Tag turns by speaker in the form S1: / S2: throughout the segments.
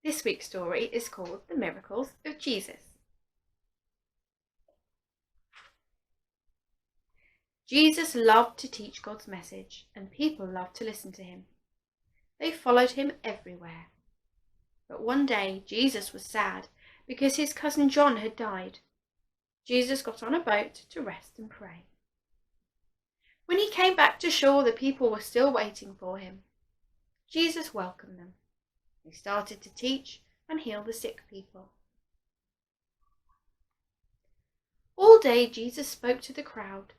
S1: This week's story is called The Miracles of Jesus. Jesus loved to teach God's message, and people loved to listen to him. They followed him everywhere. But one day Jesus was sad because his cousin John had died. Jesus got on a boat to rest and pray. When he came back to shore, the people were still waiting for him. Jesus welcomed them. He started to teach and heal the sick people. All day Jesus spoke to the crowd.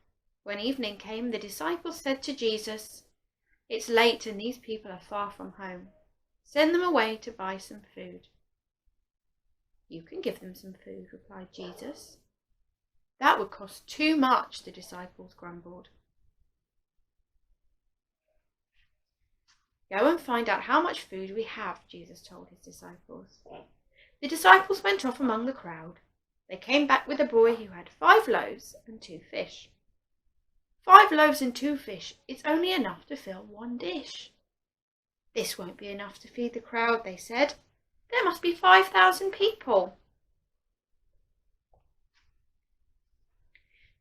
S1: When evening came, the disciples said to Jesus, "It's late and these people are far from home. Send them away to buy some food." "You can give them some food," replied Jesus. "That would cost too much," the disciples grumbled. "Go and find out how much food we have," Jesus told his disciples. The disciples went off among the crowd. They came back with a boy who had 5 loaves and 2 fish. 5 loaves and 2 fish, it's only enough to fill 1 dish. "This won't be enough to feed the crowd," they said. "There must be 5,000 people.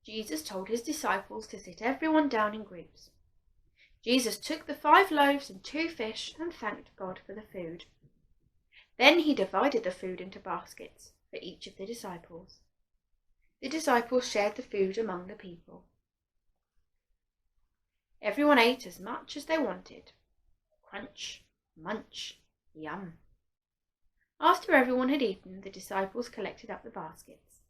S1: Jesus told his disciples to sit everyone down in groups. Jesus took the 5 loaves and 2 fish and thanked God for the food. Then he divided the food into baskets for each of the disciples. The disciples shared the food among the people. Everyone ate as much as they wanted. Crunch, munch, yum. After everyone had eaten, the disciples collected up the baskets.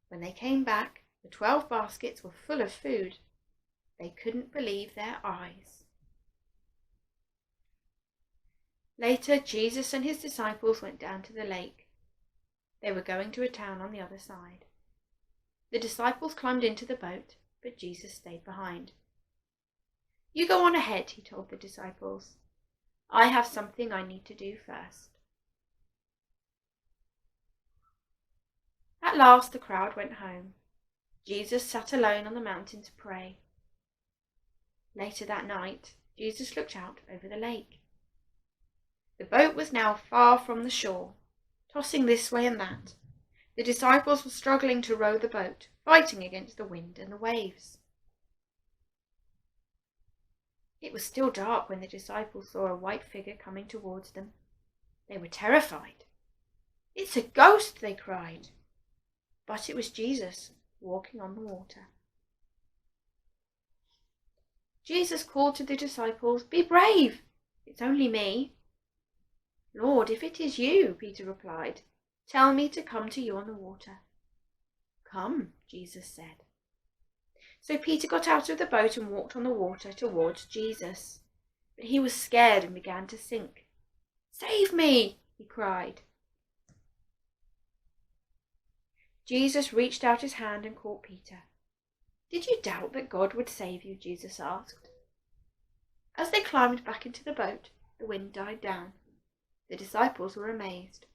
S1: When they came back, the 12 baskets were full of food. They couldn't believe their eyes. Later, Jesus and his disciples went down to the lake. They were going to a town on the other side. The disciples climbed into the boat, but Jesus stayed behind. "You go on ahead," he told the disciples. "I have something I need to do first." At last the crowd went home. Jesus sat alone on the mountain to pray. Later that night, Jesus looked out over the lake. The boat was now far from the shore, tossing this way and that. The disciples were struggling to row the boat, fighting against the wind and the waves. It was still dark when the disciples saw a white figure coming towards them. They were terrified. "It's a ghost," they cried. But it was Jesus walking on the water. Jesus called to the disciples, "Be brave! It's only me." "Lord, if it is you," Peter replied, "tell me to come to you on the water." "Come," Jesus said. So Peter got out of the boat and walked on the water towards Jesus. But he was scared and began to sink. "Save me!" he cried. Jesus reached out his hand and caught Peter. "Did you doubt that God would save you?" Jesus asked. As they climbed back into the boat, the wind died down. The disciples were amazed.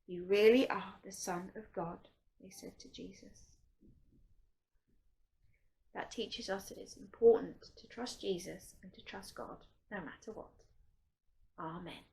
S1: "You really are the Son of God," they said to Jesus. That teaches us that it's important to trust Jesus and to trust God no matter what. Amen.